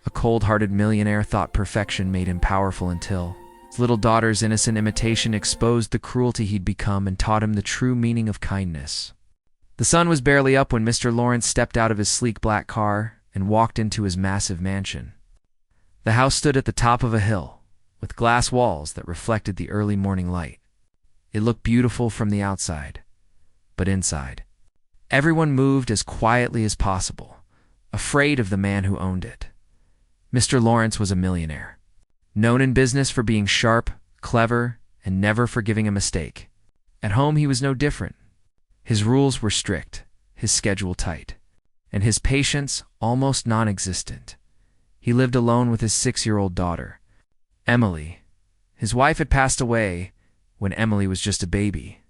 A cold-hearted millionaire thought perfection made him powerful until his little daughter's innocent imitation exposed the cruelty he'd become and taught him the true meaning of kindness. The sun was barely up when Mr. Lawrence stepped out of his sleek black car and walked into his massive mansion. The house stood at the top of a hill, with glass walls that reflected the early morning light. It looked beautiful from the outside, but inside, everyone moved as quietly as possible, afraid of the man who owned it. Mr. Lawrence was a millionaire, known in business for being sharp, clever, and never forgiving a mistake. At home, he was no different. His rules were strict, his schedule tight, and his patience almost non-existent. He lived alone with his 6-year-old daughter, Emily. His wife had passed away when Emily was just a baby,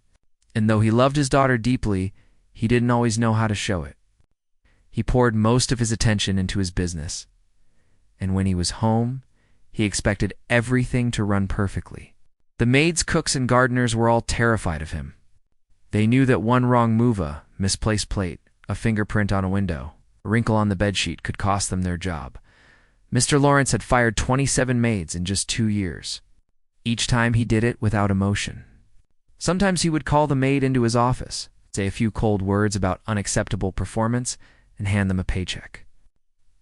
and though he loved his daughter deeply, he didn't always know how to show it. He poured most of his attention into his business, and when he was home, he expected everything to run perfectly. The maids, cooks, and gardeners were all terrified of him. They knew that one wrong move, a misplaced plate, a fingerprint on a window, a wrinkle on the bedsheet could cost them their job. Mr. Lawrence had fired 27 maids in just 2 years. Each time he did it without emotion. Sometimes he would call the maid into his office, say a few cold words about unacceptable performance, and hand them a paycheck.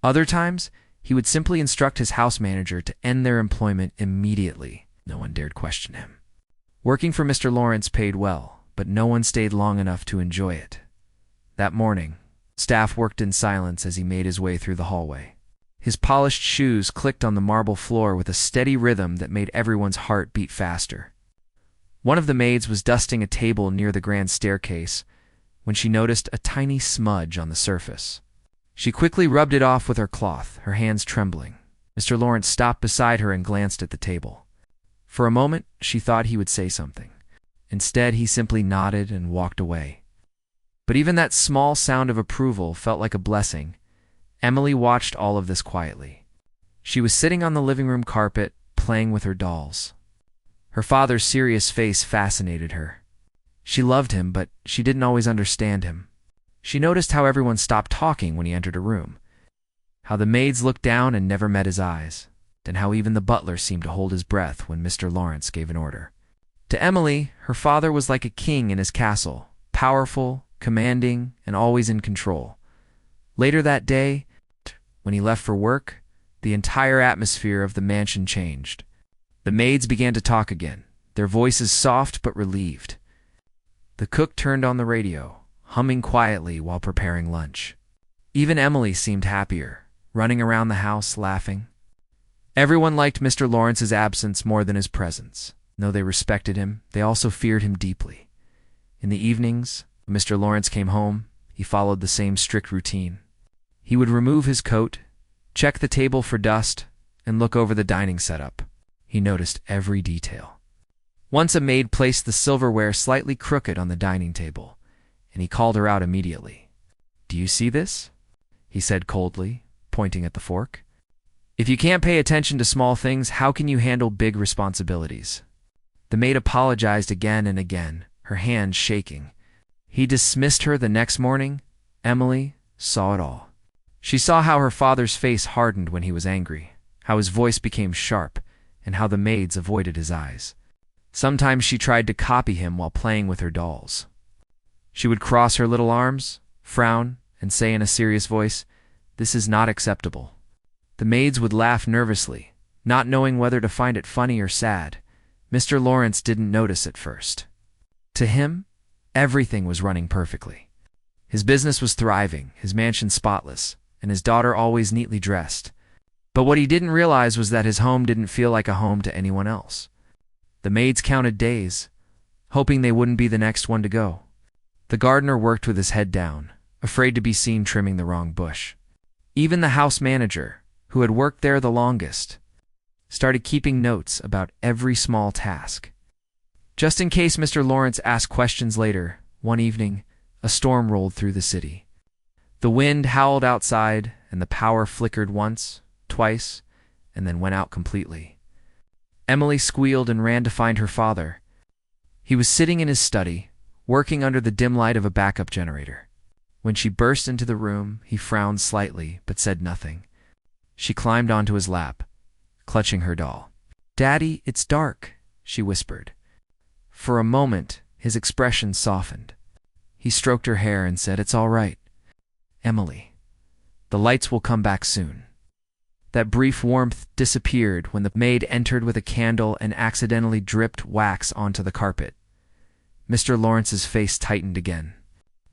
Other times, he would simply instruct his house manager to end their employment immediately. No one dared question him. Working for Mr. Lawrence paid well, but no one stayed long enough to enjoy it. That morning, staff worked in silence as he made his way through the hallway. His polished shoes clicked on the marble floor with a steady rhythm that made everyone's heart beat faster. One of the maids was dusting a table near the grand staircase when she noticed a tiny smudge on the surface. She quickly rubbed it off with her cloth, her hands trembling. Mr. Lawrence stopped beside her and glanced at the table. For a moment, she thought he would say something. Instead, he simply nodded and walked away. But even that small sound of approval felt like a blessing. Emily watched all of this quietly. She was sitting on the living room carpet, playing with her dolls. Her father's serious face fascinated her. She loved him, but she didn't always understand him. She noticed how everyone stopped talking when he entered a room, how the maids looked down and never met his eyes, and how even the butler seemed to hold his breath when Mr. Lawrence gave an order. To Emily, her father was like a king in his castle, powerful, commanding, and always in control. Later that day, when he left for work, the entire atmosphere of the mansion changed. The maids began to talk again, their voices soft but relieved. The cook turned on the radio, humming quietly while preparing lunch. Even Emily seemed happier, running around the house laughing. Everyone liked Mr. Lawrence's absence more than his presence. Though they respected him, they also feared him deeply. In the evenings, when Mr. Lawrence came home, he followed the same strict routine. He would remove his coat, check the table for dust, and look over the dining setup. He noticed every detail. Once a maid placed the silverware slightly crooked on the dining table, and he called her out immediately. "Do you see this?" he said coldly, pointing at the fork. "If you can't pay attention to small things, how can you handle big responsibilities?" The maid apologized again and again, her hands shaking. He dismissed her the next morning. Emily saw it all. She saw how her father's face hardened when he was angry, how his voice became sharp, and how the maids avoided his eyes. Sometimes she tried to copy him while playing with her dolls. She would cross her little arms, frown, and say in a serious voice, "This is not acceptable." The maids would laugh nervously, not knowing whether to find it funny or sad. Mr. Lawrence didn't notice at first. To him, everything was running perfectly. His business was thriving, his mansion spotless, and his daughter always neatly dressed. But what he didn't realize was that his home didn't feel like a home to anyone else. The maids counted days, hoping they wouldn't be the next one to go. The gardener worked with his head down, afraid to be seen trimming the wrong bush. Even the house manager, who had worked there the longest, started keeping notes about every small task. Just in case Mr. Lawrence asked questions later, one evening, a storm rolled through the city. The wind howled outside, and the power flickered once, twice, and then went out completely. Emily squealed and ran to find her father. He was sitting in his study, working under the dim light of a backup generator. When she burst into the room, he frowned slightly but said nothing. She climbed onto his lap, clutching her doll. "Daddy, it's dark," she whispered. For a moment, his expression softened. He stroked her hair and said, "It's all right, Emily. The lights will come back soon." That brief warmth disappeared when the maid entered with a candle and accidentally dripped wax onto the carpet. Mr. Lawrence's face tightened again.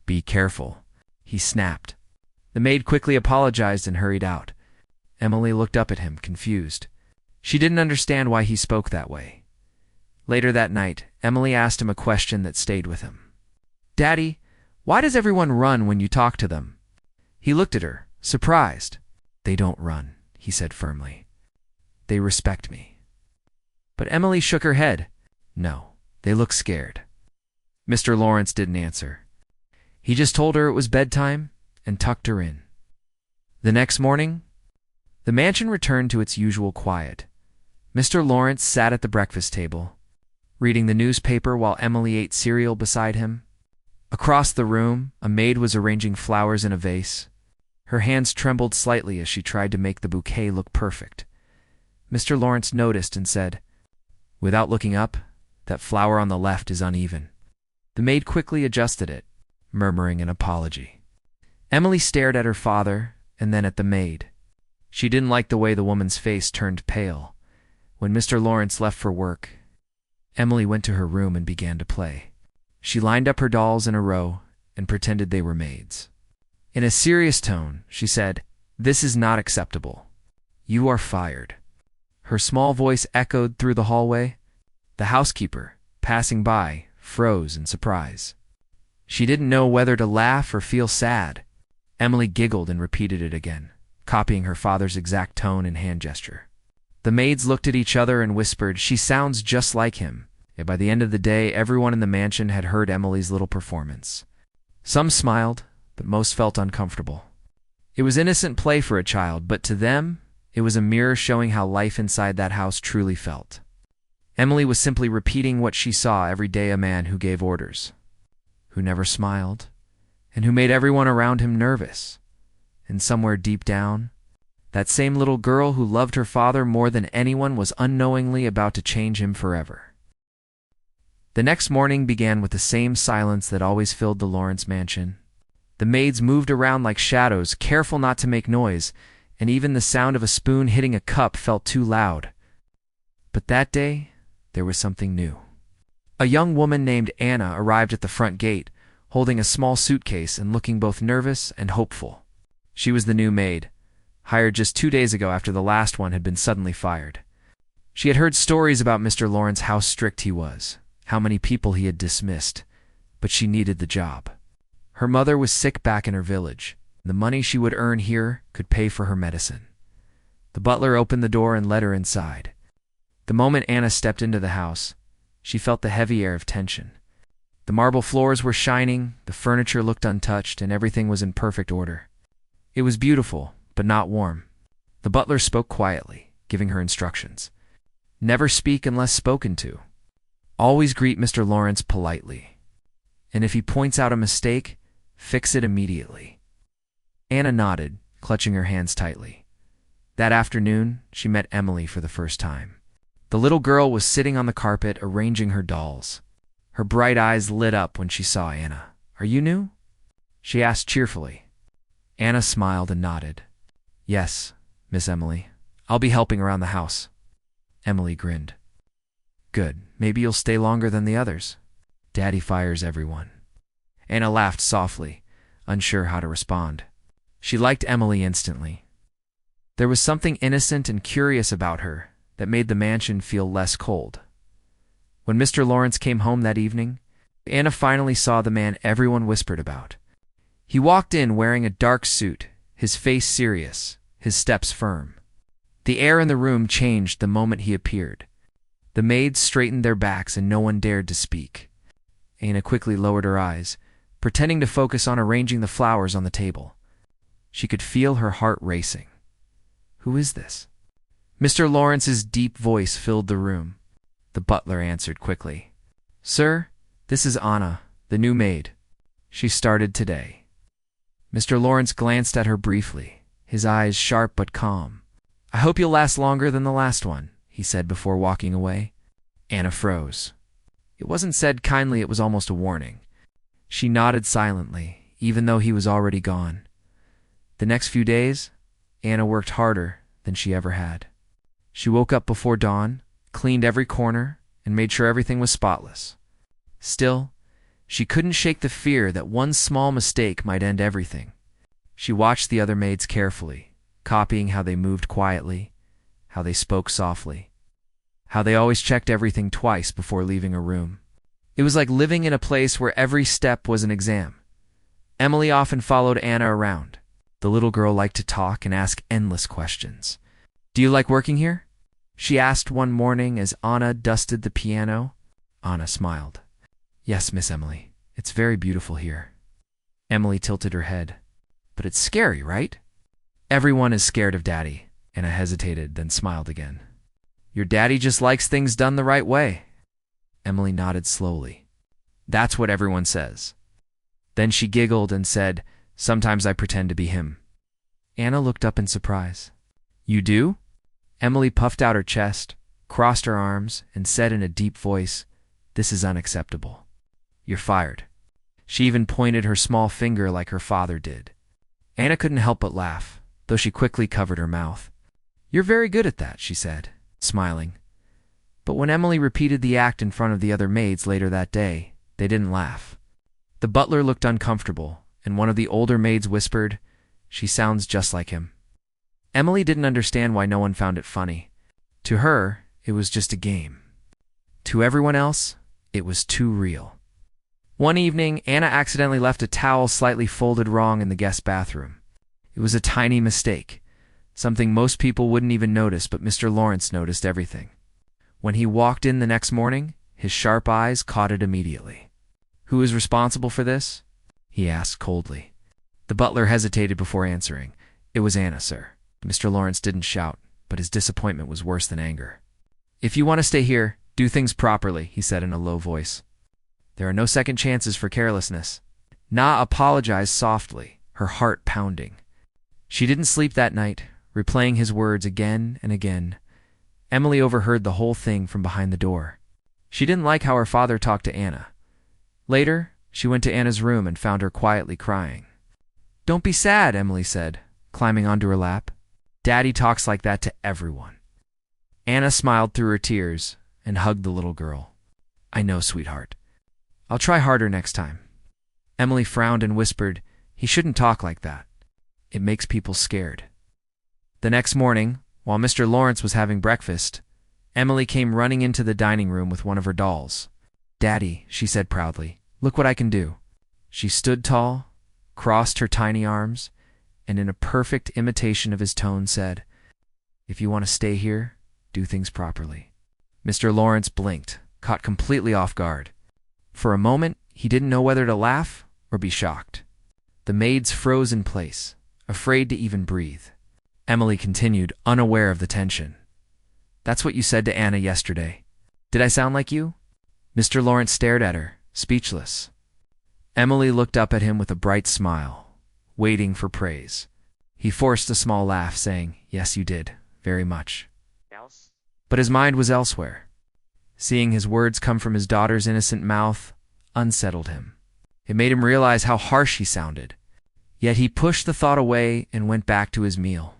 "Be careful," he snapped. The maid quickly apologized and hurried out. Emily looked up at him, confused. She didn't understand why he spoke that way. Later that night, Emily asked him a question that stayed with him. "Daddy, why does everyone run when you talk to them?" He looked at her, surprised. "They don't run," he said firmly. "They respect me." But Emily shook her head. "No, they look scared." Mr. Lawrence didn't answer. He just told her it was bedtime and tucked her in. The next morning, the mansion returned to its usual quiet. Mr. Lawrence sat at the breakfast table, reading the newspaper while Emily ate cereal beside him. Across the room, a maid was arranging flowers in a vase. Her hands trembled slightly as she tried to make the bouquet look perfect. Mr. Lawrence noticed and said, without looking up, "That flower on the left is uneven." The maid quickly adjusted it, murmuring an apology. Emily stared at her father and then at the maid. She didn't like the way the woman's face turned pale. When Mr. Lawrence left for work, Emily went to her room and began to play. She lined up her dolls in a row and pretended they were maids. In a serious tone, she said, "This is not acceptable. You are fired." Her small voice echoed through the hallway. The housekeeper, passing by, froze in surprise. She didn't know whether to laugh or feel sad. Emily giggled and repeated it again, copying her father's exact tone and hand gesture. The maids looked at each other and whispered, "She sounds just like him." And by the end of the day, everyone in the mansion had heard Emily's little performance. Some smiled, but most felt uncomfortable. It was innocent play for a child, but to them, it was a mirror showing how life inside that house truly felt. Emily was simply repeating what she saw every day: a man who gave orders, who never smiled, and who made everyone around him nervous. And somewhere deep down, that same little girl who loved her father more than anyone was unknowingly about to change him forever. The next morning began with the same silence that always filled the Lawrence mansion. The maids moved around like shadows, careful not to make noise, and even the sound of a spoon hitting a cup felt too loud. But that day, there was something new. A young woman named Anna arrived at the front gate, holding a small suitcase and looking both nervous and hopeful. She was the new maid, hired just 2 days ago after the last one had been suddenly fired. She had heard stories about Mr. Lawrence, how strict he was, how many people he had dismissed, but she needed the job. Her mother was sick back in her village. The money she would earn here could pay for her medicine. The butler opened the door and led her inside. The moment Anna stepped into the house, she felt the heavy air of tension. The marble floors were shining, the furniture looked untouched, and everything was in perfect order. It was beautiful, but not warm. The butler spoke quietly, giving her instructions. Never speak unless spoken to. Always greet Mr. Lawrence politely. And if he points out a mistake, fix it immediately. Anna nodded, clutching her hands tightly. That afternoon, she met Emily for the first time. The little girl was sitting on the carpet, arranging her dolls. Her bright eyes lit up when she saw Anna. "Are you new?" she asked cheerfully. Anna smiled and nodded. "Yes, Miss Emily. I'll be helping around the house." Emily grinned. "Good. Maybe you'll stay longer than the others." "Daddy fires everyone." Anna laughed softly, unsure how to respond. She liked Emily instantly. There was something innocent and curious about her that made the mansion feel less cold. When Mr. Lawrence came home that evening, Anna finally saw the man everyone whispered about. He walked in wearing a dark suit, his face serious, his steps firm. The air in the room changed the moment he appeared. The maids straightened their backs and no one dared to speak. Anna quickly lowered her eyes, pretending to focus on arranging the flowers on the table. She could feel her heart racing. "Who is this?" Mr. Lawrence's deep voice filled the room. The butler answered quickly. "Sir, this is Anna, the new maid. She started today." Mr. Lawrence glanced at her briefly, his eyes sharp but calm. I hope you'll last longer than the last one, he said before walking away. Anna froze. It wasn't said kindly, it was almost a warning. She nodded silently, even though he was already gone. The next few days, Anna worked harder than she ever had. She woke up before dawn, cleaned every corner, and made sure everything was spotless. Still, she couldn't shake the fear that one small mistake might end everything. She watched the other maids carefully, copying how they moved quietly, how they spoke softly, how they always checked everything twice before leaving a room. It was like living in a place where every step was an exam. Emily often followed Anna around. The little girl liked to talk and ask endless questions. "Do you like working here?" she asked one morning as Anna dusted the piano. Anna smiled. "Yes, Miss Emily. It's very beautiful here." Emily tilted her head. "But it's scary, right?" "Everyone is scared of Daddy." Anna hesitated, then smiled again. "Your daddy just likes things done the right way." Emily nodded slowly. "That's what everyone says." Then she giggled and said, "Sometimes I pretend to be him." Anna looked up in surprise. "You do?" Emily puffed out her chest, crossed her arms, and said in a deep voice, "This is unacceptable. You're fired." She even pointed her small finger like her father did. Anna couldn't help but laugh, though she quickly covered her mouth. "You're very good at that," she said, smiling. But when Emily repeated the act in front of the other maids later that day, they didn't laugh. The butler looked uncomfortable, and one of the older maids whispered, "She sounds just like him." Emily didn't understand why no one found it funny. To her, it was just a game. To everyone else, it was too real. One evening, Anna accidentally left a towel slightly folded wrong in the guest bathroom. It was a tiny mistake, something most people wouldn't even notice, but Mr. Lawrence noticed everything. When he walked in the next morning, his sharp eyes caught it immediately. "Who is responsible for this?" he asked coldly. The butler hesitated before answering. "It was Anna, sir." Mr. Lawrence didn't shout, but his disappointment was worse than anger. "If you want to stay here, do things properly," he said in a low voice. "There are no second chances for carelessness." Na apologized softly, her heart pounding. She didn't sleep that night, replaying his words again and again. Emily overheard the whole thing from behind the door. She didn't like how her father talked to Anna. Later, she went to Anna's room and found her quietly crying. "Don't be sad," Emily said, climbing onto her lap. "Daddy talks like that to everyone." Anna smiled through her tears and hugged the little girl. "I know, sweetheart. I'll try harder next time." Emily frowned and whispered, "He shouldn't talk like that. It makes people scared." The next morning, while Mr. Lawrence was having breakfast, Emily came running into the dining room with one of her dolls. "Daddy," she said proudly, "look what I can do." She stood tall, crossed her tiny arms, and in a perfect imitation of his tone said, "If you want to stay here, do things properly." Mr. Lawrence blinked, caught completely off guard. For a moment, he didn't know whether to laugh or be shocked. The maids froze in place, afraid to even breathe. Emily continued, unaware of the tension. "That's what you said to Anna yesterday. Did I sound like you?" Mr. Lawrence stared at her, speechless. Emily looked up at him with a bright smile, waiting for praise. He forced a small laugh, saying, "Yes, you did, very much." But his mind was elsewhere. Seeing his words come from his daughter's innocent mouth unsettled him. It made him realize how harsh he sounded. Yet he pushed the thought away and went back to his meal.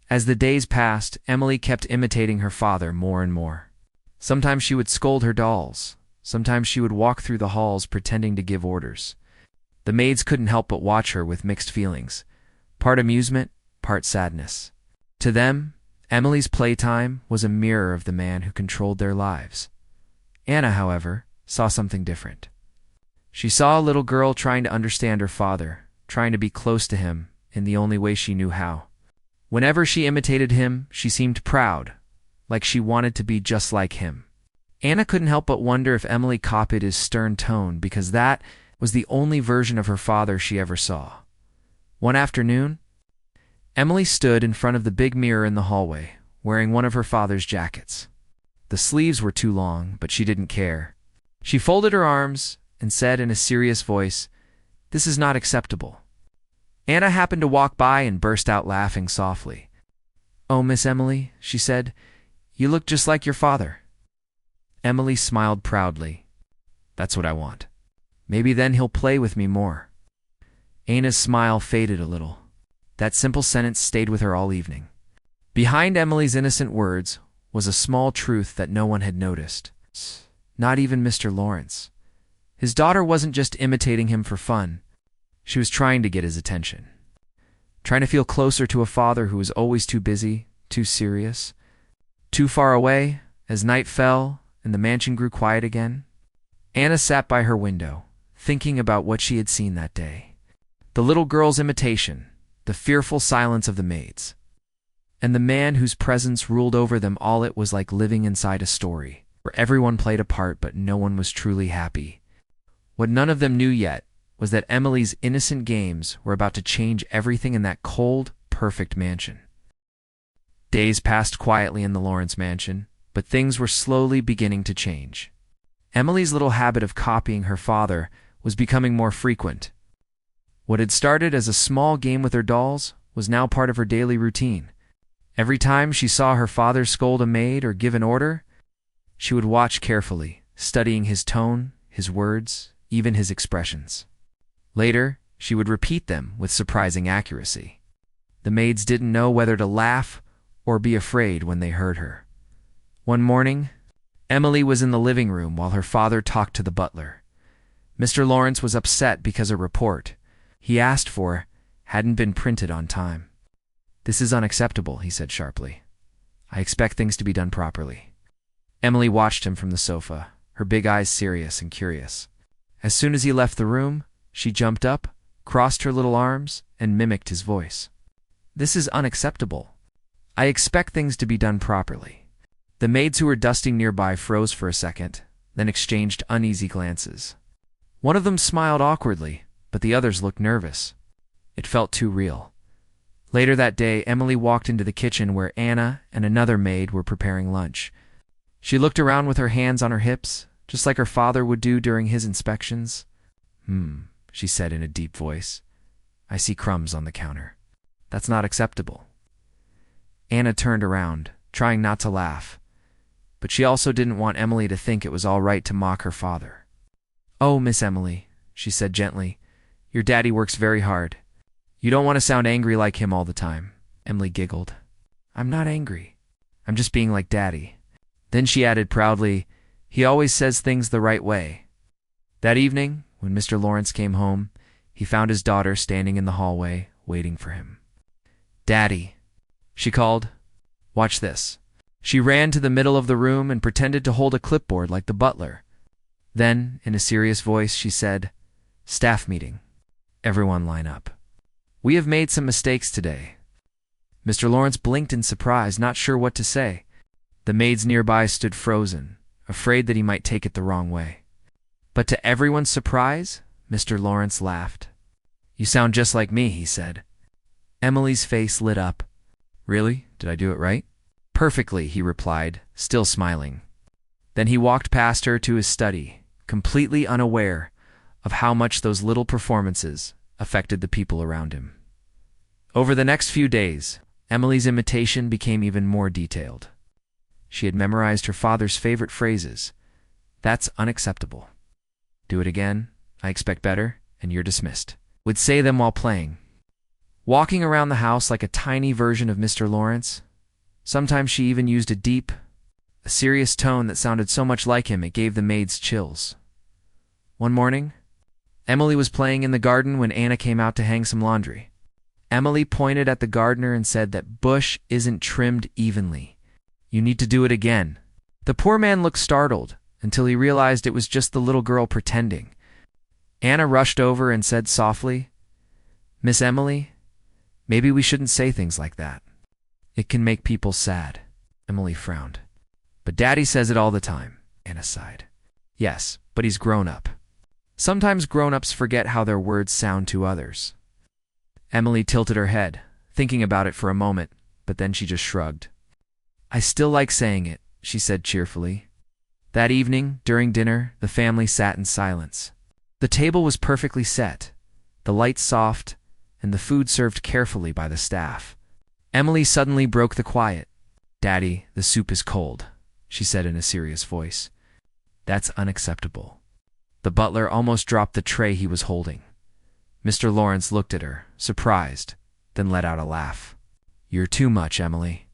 As the days passed, Emily kept imitating her father more and more. Sometimes she would scold her dolls. Sometimes she would walk through the halls pretending to give orders. The maids couldn't help but watch her with mixed feelings, part amusement, part sadness. To them, Emily's playtime was a mirror of the man who controlled their lives. Anna, however, saw something different. She saw a little girl trying to understand her father, trying to be close to him in the only way she knew how. Whenever she imitated him, she seemed proud, like she wanted to be just like him. Anna couldn't help but wonder if Emily copied his stern tone, because that was the only version of her father she ever saw. One afternoon, Emily stood in front of the big mirror in the hallway, wearing one of her father's jackets. The sleeves were too long, but she didn't care. She folded her arms and said in a serious voice, "This is not acceptable." Anna happened to walk by and burst out laughing softly. "Oh, Miss Emily," she said, "you look just like your father." Emily smiled proudly. "That's what I want. Maybe then he'll play with me more." Anna's smile faded a little. That simple sentence stayed with her all evening. Behind Emily's innocent words was a small truth that no one had noticed. Not even Mr. Lawrence. His daughter wasn't just imitating him for fun. She was trying to get his attention. Trying to feel closer to a father who was always too busy, too serious, too far away. As night fell and the mansion grew quiet again, Anna sat by her window, thinking about what she had seen that day. The little girl's imitation, the fearful silence of the maids, and the man whose presence ruled over them all. It was like living inside a story, where everyone played a part but no one was truly happy. What none of them knew yet was that Emily's innocent games were about to change everything in that cold, perfect mansion. Days passed quietly in the Lawrence mansion, but things were slowly beginning to change. Emily's little habit of copying her father was becoming more frequent. What had started as a small game with her dolls was now part of her daily routine. Every time she saw her father scold a maid or give an order, she would watch carefully, studying his tone, his words, even his expressions. Later, she would repeat them with surprising accuracy. The maids didn't know whether to laugh or be afraid when they heard her. One morning, Emily was in the living room while her father talked to the butler. Mr. Lawrence was upset because a report he asked for hadn't been printed on time. "This is unacceptable," he said sharply. "I expect things to be done properly." Emily watched him from the sofa, her big eyes serious and curious. As soon as he left the room, she jumped up, crossed her little arms, and mimicked his voice. "This is unacceptable. I expect things to be done properly." The maids who were dusting nearby froze for a second, then exchanged uneasy glances. One of them smiled awkwardly, but the others looked nervous. It felt too real. Later that day, Emily walked into the kitchen where Anna and another maid were preparing lunch. She looked around with her hands on her hips, just like her father would do during his inspections. She said in a deep voice. "I see crumbs on the counter. That's not acceptable." Anna turned around, trying not to laugh, but she also didn't want Emily to think it was all right to mock her father. "Oh, Miss Emily," she said gently, "your daddy works very hard. You don't want to sound angry like him all the time." Emily giggled. "I'm not angry. I'm just being like Daddy." Then she added proudly, "He always says things the right way." That evening, when Mr. Lawrence came home, he found his daughter standing in the hallway, waiting for him. "Daddy," she called. "Watch this." She ran to the middle of the room and pretended to hold a clipboard like the butler. Then, in a serious voice, she said, "Staff meeting. Everyone line up. We have made some mistakes today." Mr. Lawrence blinked in surprise, not sure what to say. The maids nearby stood frozen, afraid that he might take it the wrong way. But to everyone's surprise, Mr. Lawrence laughed. "You sound just like me," he said. Emily's face lit up. "Really? Did I do it right?" "Perfectly," he replied, still smiling. Then he walked past her to his study, completely unaware of how much those little performances affected the people around him. Over the next few days, Emily's imitation became even more detailed. She had memorized her father's favorite phrases. "That's unacceptable." "Do it again. I expect better, and you're dismissed." Would say them while playing. Walking around the house like a tiny version of Mr. Lawrence. Sometimes she even used a serious tone that sounded so much like him it gave the maids chills. One morning, Emily was playing in the garden when Anna came out to hang some laundry. Emily pointed at the gardener and said that bush isn't trimmed evenly. "You need to do it again." The poor man looked startled until he realized it was just the little girl pretending. Anna rushed over and said softly, "Miss Emily, maybe we shouldn't say things like that. It can make people sad." Emily frowned. "But Daddy says it all the time," Anna sighed. "Yes, but he's grown up. Sometimes grown-ups forget how their words sound to others." Emily tilted her head, thinking about it for a moment, but then she just shrugged. "I still like saying it," she said cheerfully. That evening, during dinner, the family sat in silence. The table was perfectly set, the lights soft, and the food served carefully by the staff. Emily suddenly broke the quiet. "Daddy, the soup is cold," she said in a serious voice. "That's unacceptable." The butler almost dropped the tray he was holding. Mr. Lawrence looked at her, surprised, then let out a laugh. "You're too much, Emily."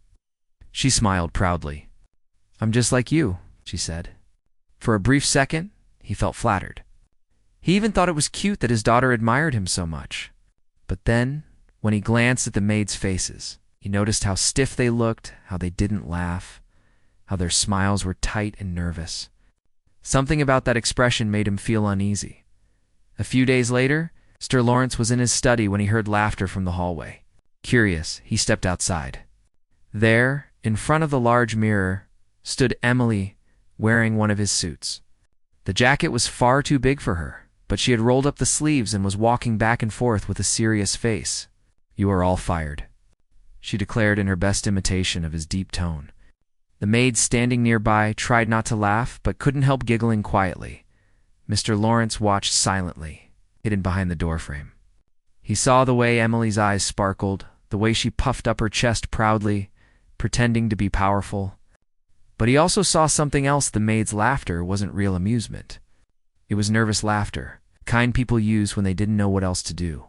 She smiled proudly. "I'm just like you," she said. For a brief second, he felt flattered. He even thought it was cute that his daughter admired him so much. But then, when he glanced at the maids' faces, he noticed how stiff they looked, how they didn't laugh, how their smiles were tight and nervous. Something about that expression made him feel uneasy. A few days later, Mr. Lawrence was in his study when he heard laughter from the hallway. Curious, he stepped outside. There, in front of the large mirror, stood Emily, wearing one of his suits. The jacket was far too big for her, but she had rolled up the sleeves and was walking back and forth with a serious face. "You are all fired," she declared in her best imitation of his deep tone. The maids standing nearby tried not to laugh, but couldn't help giggling quietly. Mr. Lawrence watched silently, hidden behind the doorframe. He saw the way Emily's eyes sparkled, the way she puffed up her chest proudly, pretending to be powerful. But he also saw something else. The maids' laughter wasn't real amusement. It was nervous laughter, the kind people used when they didn't know what else to do.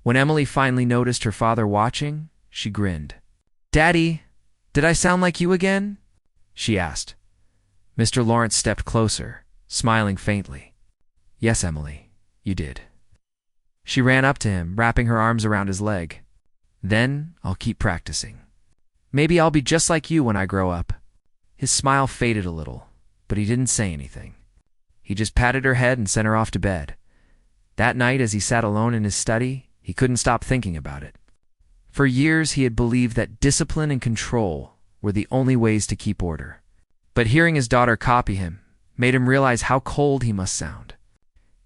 When Emily finally noticed her father watching, she grinned. "Daddy, did I sound like you again?" she asked. Mr. Lawrence stepped closer, smiling faintly. "Yes, Emily, you did." She ran up to him, wrapping her arms around his leg. "Then I'll keep practicing. Maybe I'll be just like you when I grow up." His smile faded a little, but he didn't say anything. He just patted her head and sent her off to bed. That night, as he sat alone in his study, he couldn't stop thinking about it. For years, he had believed that discipline and control were the only ways to keep order. But hearing his daughter copy him made him realize how cold he must sound.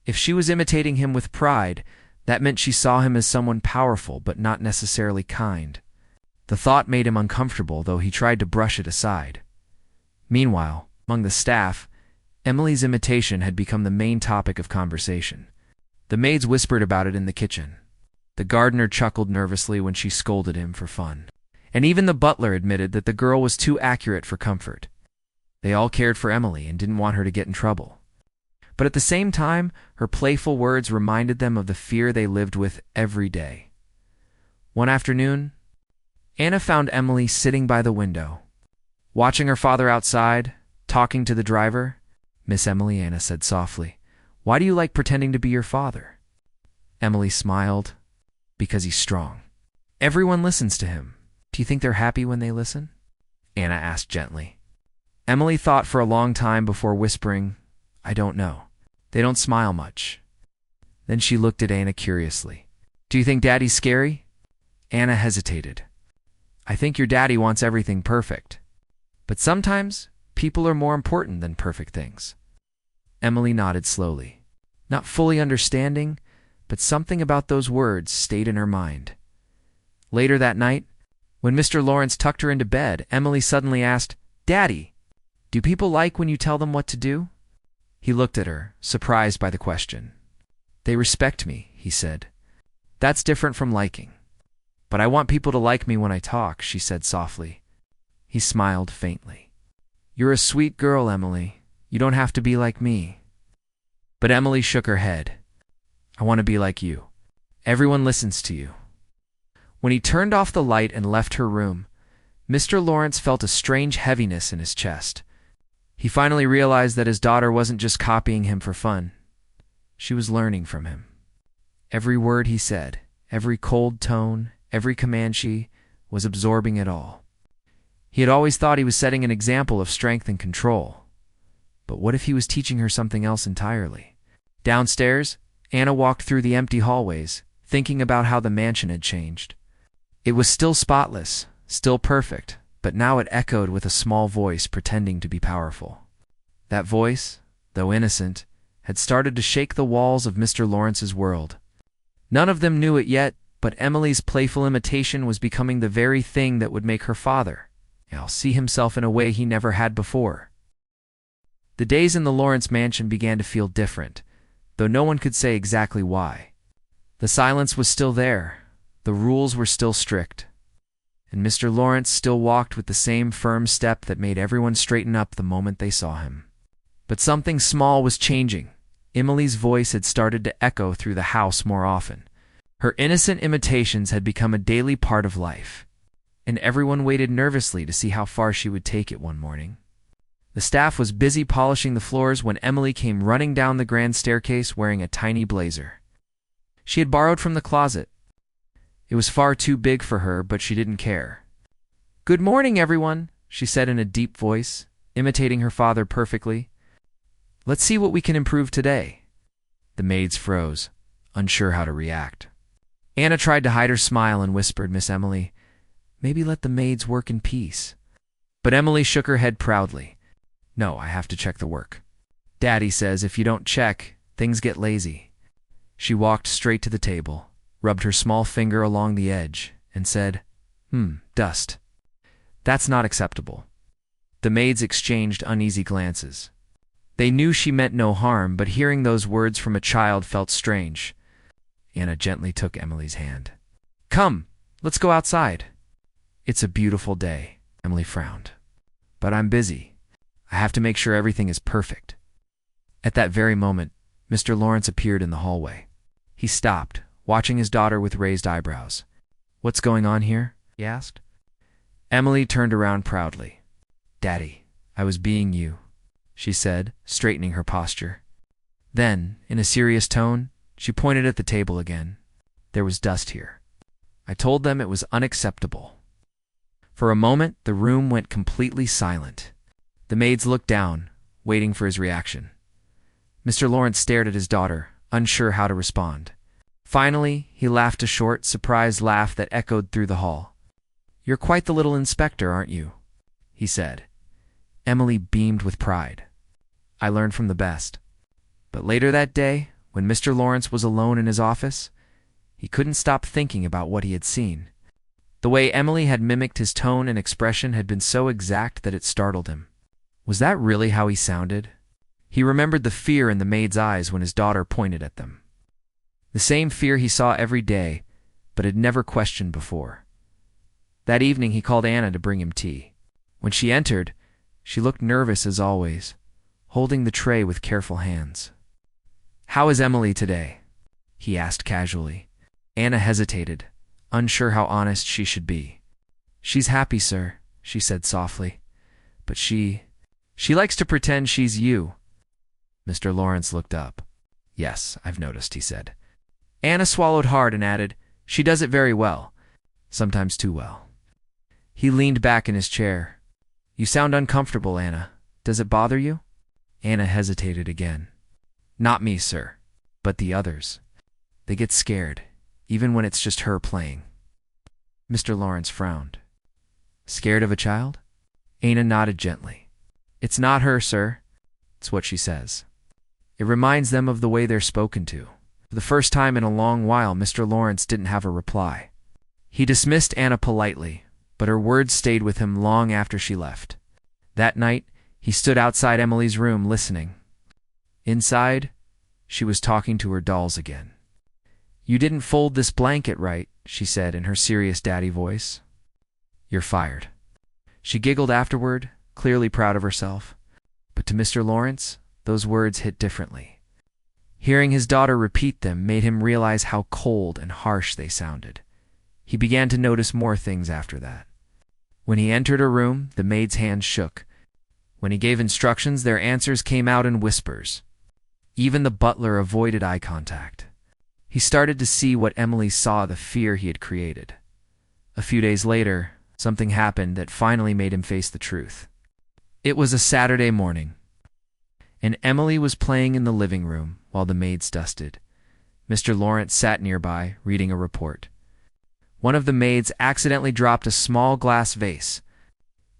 If she was imitating him with pride, that meant she saw him as someone powerful but not necessarily kind. The thought made him uncomfortable, though he tried to brush it aside. Meanwhile, among the staff, Emily's imitation had become the main topic of conversation. The maids whispered about it in the kitchen. The gardener chuckled nervously when she scolded him for fun. And even the butler admitted that the girl was too accurate for comfort. They all cared for Emily and didn't want her to get in trouble. But at the same time, her playful words reminded them of the fear they lived with every day. One afternoon, Anna found Emily sitting by the window, watching her father outside, talking to the driver. "Miss Emily," Anna said softly, "why do you like pretending to be your father?" Emily smiled. "Because he's strong. Everyone listens to him. Do you think they're happy when they listen?" Anna asked gently. Emily thought for a long time before whispering, "I don't know. They don't smile much." Then she looked at Anna curiously. "Do you think Daddy's scary?" Anna hesitated. "I think your daddy wants everything perfect. But sometimes people are more important than perfect things." Emily nodded slowly, not fully understanding, but something about those words stayed in her mind. Later that night, when Mr. Lawrence tucked her into bed, Emily suddenly asked, "Daddy, do people like when you tell them what to do?" He looked at her, surprised by the question. "They respect me," he said. "That's different from liking." "But I want people to like me when I talk," she said softly. He smiled faintly. "You're a sweet girl, Emily. You don't have to be like me." But Emily shook her head. "I want to be like you. Everyone listens to you." When he turned off the light and left her room, Mr. Lawrence felt a strange heaviness in his chest. He finally realized that his daughter wasn't just copying him for fun. She was learning from him. Every word he said, every cold tone, every command, she was absorbing it all. He had always thought he was setting an example of strength and control. But what if he was teaching her something else entirely? Downstairs, Anna walked through the empty hallways, thinking about how the mansion had changed. It was still spotless, still perfect, but now it echoed with a small voice pretending to be powerful. That voice, though innocent, had started to shake the walls of Mr. Lawrence's world. None of them knew it yet, but Emily's playful imitation was becoming the very thing that would make her father see himself in a way he never had before. The days in the Lawrence mansion began to feel different, though no one could say exactly why. The silence was still there. The rules were still strict. and Mr. Lawrence still walked with the same firm step that made everyone straighten up the moment they saw him. But something small was changing. Emily's voice had started to echo through the house more often. Her innocent imitations had become a daily part of life, and everyone waited nervously to see how far she would take it one morning. The staff was busy polishing the floors when Emily came running down the grand staircase wearing a tiny blazer she had borrowed from the closet. It was far too big for her, but she didn't care. "Good morning, everyone," she said in a deep voice, imitating her father perfectly. "Let's see what we can improve today." The maids froze, unsure how to react. Anna tried to hide her smile and whispered, "Miss Emily, maybe let the maids work in peace." But Emily shook her head proudly. "No, I have to check the work. Daddy says if you don't check, things get lazy." She walked straight to the table, rubbed her small finger along the edge, and said, Dust. That's not acceptable." The maids exchanged uneasy glances. They knew she meant no harm, but hearing those words from a child felt strange. Anna gently took Emily's hand. "Come, let's go outside." "It's a beautiful day," Emily frowned. "But I'm busy. I have to make sure everything is perfect." At that very moment, Mr. Lawrence appeared in the hallway. He stopped, watching his daughter with raised eyebrows. "What's going on here?" he asked. Emily turned around proudly. "Daddy, I was being you," she said, straightening her posture. Then, in a serious tone, she pointed at the table again. "There was dust here. I told them it was unacceptable." For a moment, the room went completely silent. The maids looked down, waiting for his reaction. Mr. Lawrence stared at his daughter, unsure how to respond. Finally, he laughed a short, surprised laugh that echoed through the hall. "You're quite the little inspector, aren't you?" he said. Emily beamed with pride. "I learned from the best." But later that day, when Mr. Lawrence was alone in his office, he couldn't stop thinking about what he had seen. The way Emily had mimicked his tone and expression had been so exact that it startled him. Was that really how he sounded? He remembered the fear in the maid's eyes when his daughter pointed at them. The same fear he saw every day, but had never questioned before. That evening he called Anna to bring him tea. When she entered, she looked nervous as always, holding the tray with careful hands. "How is Emily today?" he asked casually. Anna hesitated, unsure how honest she should be. "She's happy, sir," she said softly. "But she likes to pretend she's you." Mr. Lawrence looked up. "Yes, I've noticed," he said. Anna swallowed hard and added, "She does it very well, sometimes too well." He leaned back in his chair. "You sound uncomfortable, Anna. Does it bother you?" Anna hesitated again. "Not me, sir, but the others. They get scared, even when it's just her playing." Mr. Lawrence frowned. "Scared of a child?" Anna nodded gently. "It's not her, sir. It's what she says. It reminds them of the way they're spoken to." For the first time in a long while, Mr. Lawrence didn't have a reply. He dismissed Anna politely, but her words stayed with him long after she left. That night, he stood outside Emily's room listening. Inside, she was talking to her dolls again. "You didn't fold this blanket right," she said in her serious daddy voice. "You're fired." She giggled afterward, clearly proud of herself. But to Mr. Lawrence, those words hit differently. Hearing his daughter repeat them made him realize how cold and harsh they sounded. He began to notice more things after that. When he entered a room, the maids' hands shook. When he gave instructions, their answers came out in whispers. Even the butler avoided eye contact. He started to see what Emily saw, the fear he had created. A few days later, something happened that finally made him face the truth. It was a Saturday morning, and Emily was playing in the living room while the maids dusted. Mr. Lawrence sat nearby, reading a report. One of the maids accidentally dropped a small glass vase.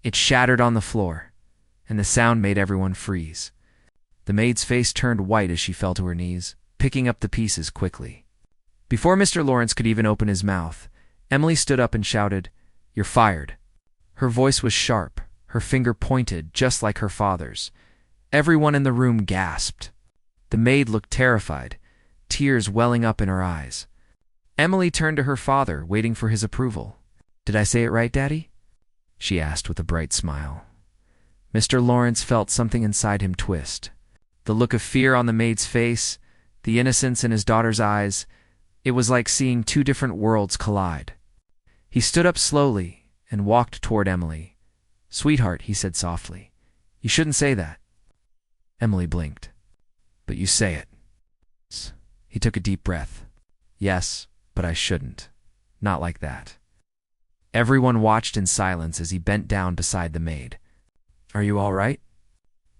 It shattered on the floor, and the sound made everyone freeze. The maid's face turned white as she fell to her knees, picking up the pieces quickly. Before Mr. Lawrence could even open his mouth, Emily stood up and shouted, "You're fired." Her voice was sharp, her finger pointed, just like her father's. Everyone in the room gasped. The maid looked terrified, tears welling up in her eyes. Emily turned to her father, waiting for his approval. Did I say it right, Daddy? She asked with a bright smile. Mr. Lawrence felt something inside him twist. The look of fear on the maid's face, the innocence in his daughter's eyes, it was like seeing two different worlds collide. He stood up slowly and walked toward Emily. "Sweetheart," he said softly, "you shouldn't say that." Emily blinked. "But you say it." He took a deep breath. "Yes, but I shouldn't. Not like that." Everyone watched in silence as he bent down beside the maid. "Are you all right?"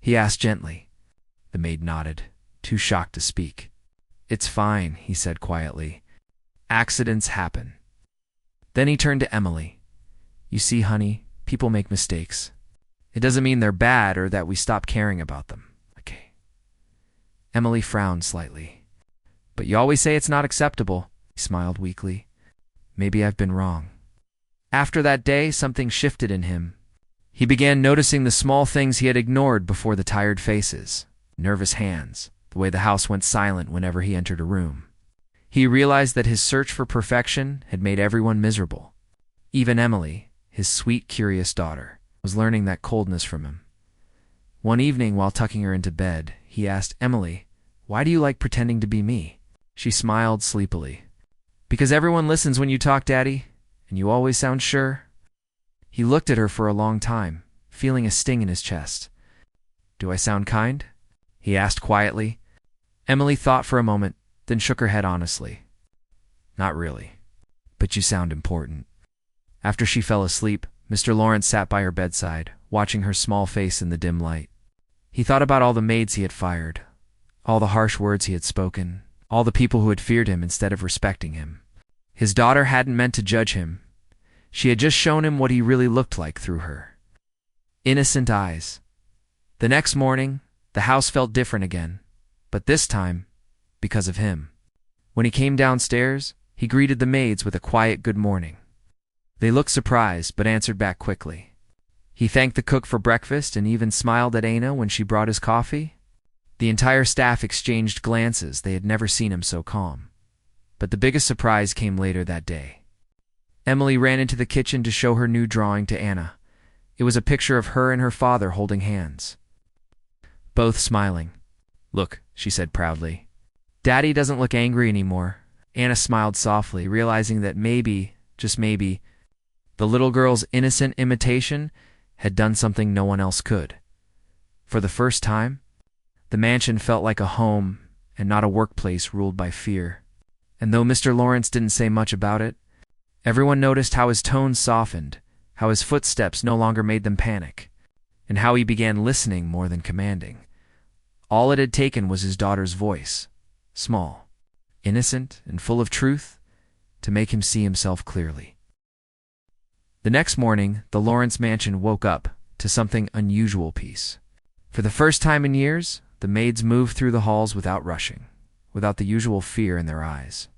he asked gently. The maid nodded, too shocked to speak. "It's fine," he said quietly. "Accidents happen." Then he turned to Emily. "You see, honey, people make mistakes. It doesn't mean they're bad or that we stop caring about them. Okay." Emily frowned slightly. "But you always say it's not acceptable." He smiled weakly. "Maybe I've been wrong." After that day, something shifted in him. He began noticing the small things he had ignored before: the tired faces, nervous hands, the way the house went silent whenever he entered a room. He realized that his search for perfection had made everyone miserable. Even Emily, his sweet, curious daughter, was learning that coldness from him. One evening, while tucking her into bed, he asked, "Emily, why do you like pretending to be me?" She smiled sleepily. "Because everyone listens when you talk, Daddy, and you always sound sure." He looked at her for a long time, feeling a sting in his chest. "Do I sound kind?" he asked quietly. Emily thought for a moment, then shook her head honestly. "Not really, but you sound important." After she fell asleep, Mr. Lawrence sat by her bedside, watching her small face in the dim light. He thought about all the maids he had fired, all the harsh words he had spoken, all the people who had feared him instead of respecting him. His daughter hadn't meant to judge him. She had just shown him what he really looked like through her innocent eyes. The next morning, the house felt different again, but this time, because of him. When he came downstairs, he greeted the maids with a quiet good morning. They looked surprised, but answered back quickly. He thanked the cook for breakfast and even smiled at Anna when she brought his coffee. The entire staff exchanged glances. They had never seen him so calm. But the biggest surprise came later that day. Emily ran into the kitchen to show her new drawing to Anna. It was a picture of her and her father holding hands, both smiling. "Look," she said proudly. "Daddy doesn't look angry anymore." Anna smiled softly, realizing that maybe, just maybe, the little girl's innocent imitation had done something no one else could. For the first time, the mansion felt like a home and not a workplace ruled by fear. And though Mr. Lawrence didn't say much about it, everyone noticed how his tone softened, how his footsteps no longer made them panic, and how he began listening more than commanding. All it had taken was his daughter's voice, small, innocent, and full of truth, to make him see himself clearly. The next morning, the Lawrence mansion woke up to something unusual peace. For the first time in years, the maids moved through the halls without rushing, without the usual fear in their eyes.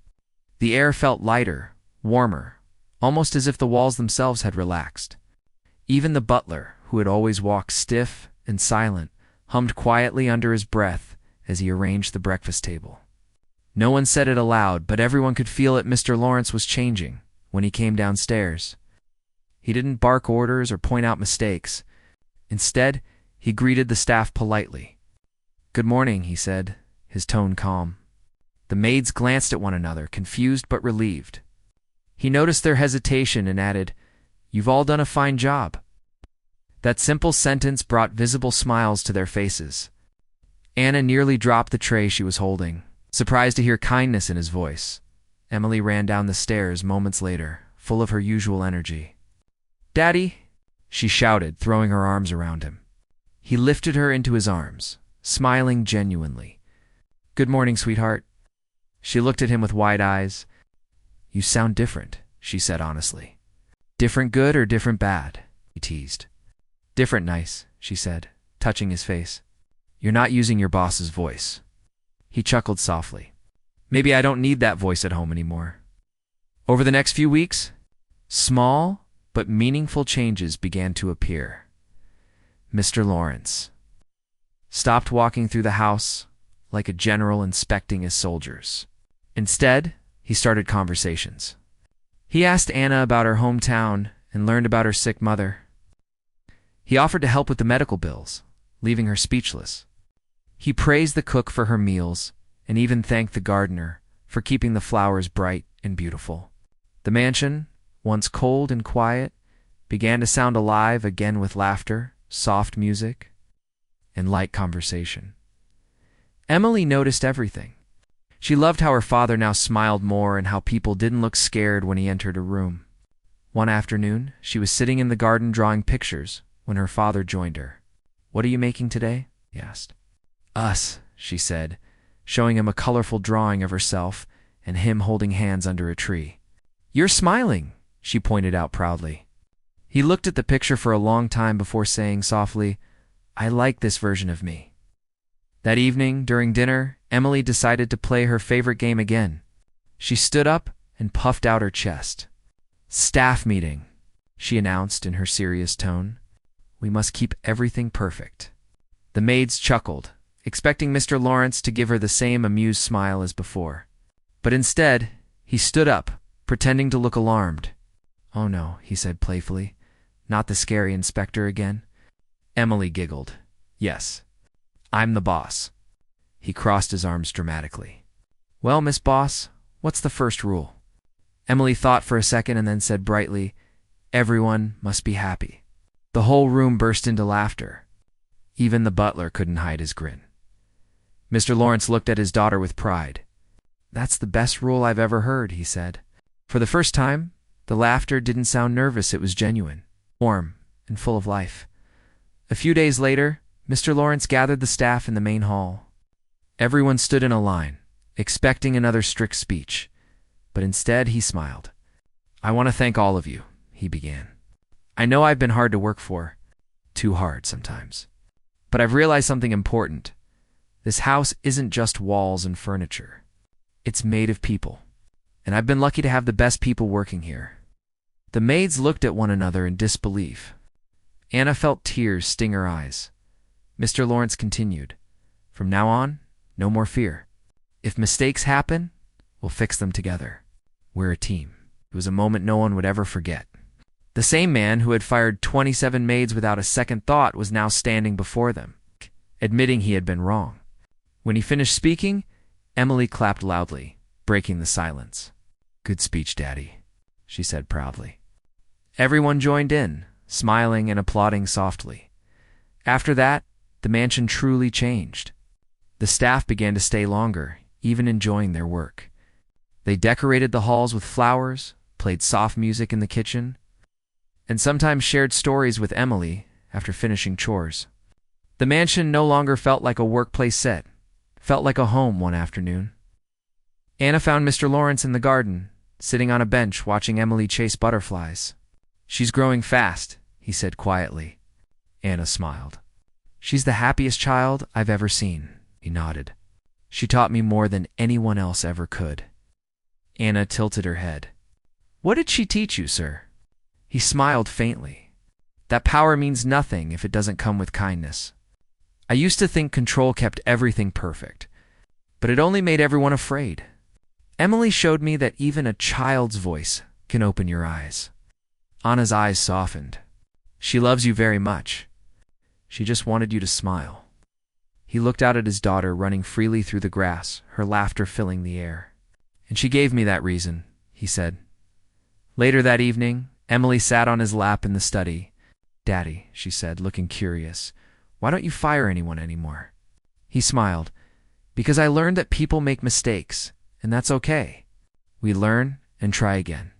The air felt lighter, warmer, almost as if the walls themselves had relaxed. Even the butler, who had always walked stiff and silent, hummed quietly under his breath as he arranged the breakfast table. No one said it aloud, but everyone could feel that Mr. Lawrence was changing when he came downstairs. He didn't bark orders or point out mistakes. Instead, he greeted the staff politely. "Good morning," he said, his tone calm. The maids glanced at one another, confused but relieved. He noticed their hesitation and added, "You've all done a fine job." That simple sentence brought visible smiles to their faces. Anna nearly dropped the tray she was holding, surprised to hear kindness in his voice. Emily ran down the stairs moments later, full of her usual energy. "Daddy!" she shouted, throwing her arms around him. He lifted her into his arms, smiling genuinely. "Good morning, sweetheart." She looked at him with wide eyes. "You sound different," she said honestly. "Different good or different bad?" he teased. "Different nice," she said, touching his face. "You're not using your boss's voice." He chuckled softly. "Maybe I don't need that voice at home anymore." Over the next few weeks, small but meaningful changes began to appear. Mr. Lawrence stopped walking through the house like a general inspecting his soldiers. Instead, he started conversations. He asked Anna about her hometown and learned about her sick mother. He offered to help with the medical bills, leaving her speechless. He praised the cook for her meals and even thanked the gardener for keeping the flowers bright and beautiful. The mansion, once cold and quiet, began to sound alive again with laughter, soft music, and light conversation. Emily noticed everything. She loved how her father now smiled more and how people didn't look scared when he entered a room. One afternoon, she was sitting in the garden drawing pictures when her father joined her. "What are you making today?" he asked. "Us," she said, showing him a colorful drawing of herself and him holding hands under a tree. "You're smiling," she pointed out proudly. He looked at the picture for a long time before saying softly, "I like this version of me." That evening, during dinner, Emily decided to play her favorite game again. She stood up and puffed out her chest. "Staff meeting," she announced in her serious tone. "We must keep everything perfect." The maids chuckled, expecting Mr. Lawrence to give her the same amused smile as before. But instead, he stood up, pretending to look alarmed. "Oh no," he said playfully. "Not the scary inspector again?" Emily giggled. "Yes, I'm the boss." He crossed his arms dramatically. "Well, Miss Boss, what's the first rule?" Emily thought for a second and then said brightly, "Everyone must be happy." The whole room burst into laughter. Even the butler couldn't hide his grin. Mr. Lawrence looked at his daughter with pride. "That's the best rule I've ever heard," he said. For the first time, the laughter didn't sound nervous, it was genuine, warm, and full of life. A few days later, Mr. Lawrence gathered the staff in the main hall. Everyone stood in a line, expecting another strict speech, but instead he smiled. "I want to thank all of you," he began. "I know I've been hard to work for, too hard sometimes. But I've realized something important. This house isn't just walls and furniture. It's made of people, and I've been lucky to have the best people working here." The maids looked at one another in disbelief. Anna felt tears sting her eyes. Mr. Lawrence continued, "From now on, no more fear. If mistakes happen, we'll fix them together. We're a team." It was a moment no one would ever forget. The same man who had fired 27 maids without a second thought was now standing before them, admitting he had been wrong. When he finished speaking, Emily clapped loudly, breaking the silence. "Good speech, Daddy," she said proudly. Everyone joined in, smiling and applauding softly. After that, the mansion truly changed. The staff began to stay longer, even enjoying their work. They decorated the halls with flowers, played soft music in the kitchen, and sometimes shared stories with Emily after finishing chores. The mansion no longer felt like a workplace set, felt like a home one afternoon. Anna found Mr. Lawrence in the garden, sitting on a bench watching Emily chase butterflies. "She's growing fast," he said quietly. Anna smiled. "She's the happiest child I've ever seen," he nodded. "She taught me more than anyone else ever could." Anna tilted her head. "What did she teach you, sir?" He smiled faintly. "That power means nothing if it doesn't come with kindness. I used to think control kept everything perfect, but it only made everyone afraid. Emily showed me that even a child's voice can open your eyes." Anna's eyes softened. "She loves you very much. She just wanted you to smile." He looked out at his daughter running freely through the grass, her laughter filling the air. "And she gave me that reason," he said. Later that evening, Emily sat on his lap in the study. "Daddy," she said, looking curious, "why don't you fire anyone anymore?" He smiled. "Because I learned that people make mistakes, and that's okay. We learn and try again."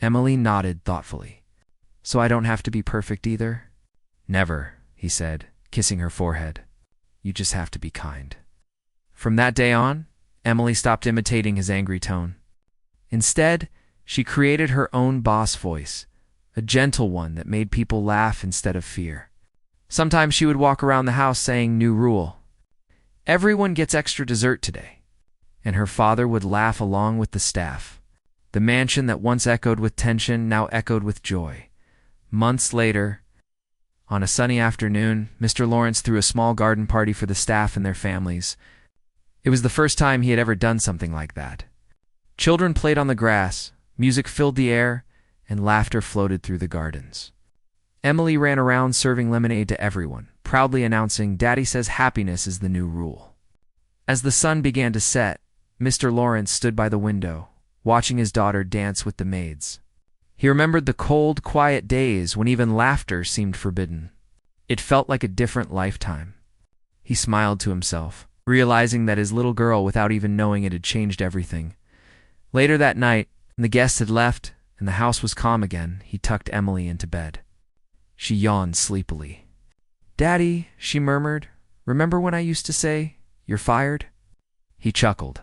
Emily nodded thoughtfully. "So I don't have to be perfect either?" "Never," he said, kissing her forehead. "You just have to be kind." From that day on, Emily stopped imitating his angry tone. Instead, she created her own boss voice, a gentle one that made people laugh instead of fear. Sometimes she would walk around the house saying, "New rule. Everyone gets extra dessert today." And her father would laugh along with the staff. The mansion that once echoed with tension now echoed with joy. Months later, on a sunny afternoon, Mr. Lawrence threw a small garden party for the staff and their families. It was the first time he had ever done something like that. Children played on the grass, Music filled the air, and laughter floated through the gardens. Emily ran around serving lemonade to everyone, proudly announcing, "Daddy says happiness is the new rule." As the sun began to set, Mr. Lawrence stood by the window, watching his daughter dance with the maids. He remembered the cold, quiet days when even laughter seemed forbidden. It felt like a different lifetime. He smiled to himself, realizing that his little girl, without even knowing it, had changed everything. Later that night, when the guests had left and the house was calm again, he tucked Emily into bed. She yawned sleepily. "Daddy," she murmured, "remember when I used to say, 'You're fired'?" He chuckled.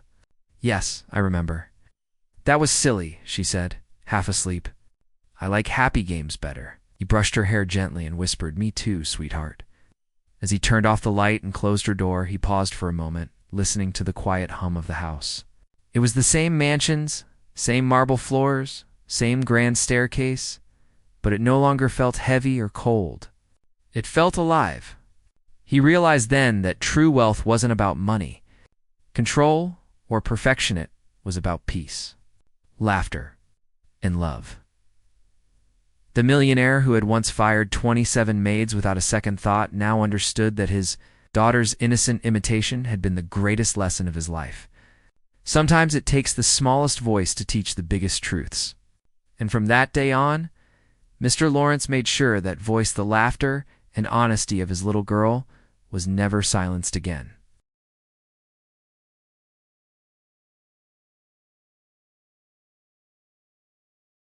"Yes, I remember." "That was silly," she said, half asleep. "I like happy games better." He brushed her hair gently and whispered, "Me too, sweetheart." As he turned off the light and closed her door, he paused for a moment, listening to the quiet hum of the house. It was the same mansions, same marble floors, same grand staircase, but it no longer felt heavy or cold. It felt alive. He realized then that true wealth wasn't about money, control, or perfection. It was about peace, laughter, and love. The millionaire who had once fired 27 maids without a second thought now understood that his daughter's innocent imitation had been the greatest lesson of his life. Sometimes it takes the smallest voice to teach the biggest truths. And from that day on, Mr. Lawrence made sure that voice, the laughter and honesty of his little girl, was never silenced again.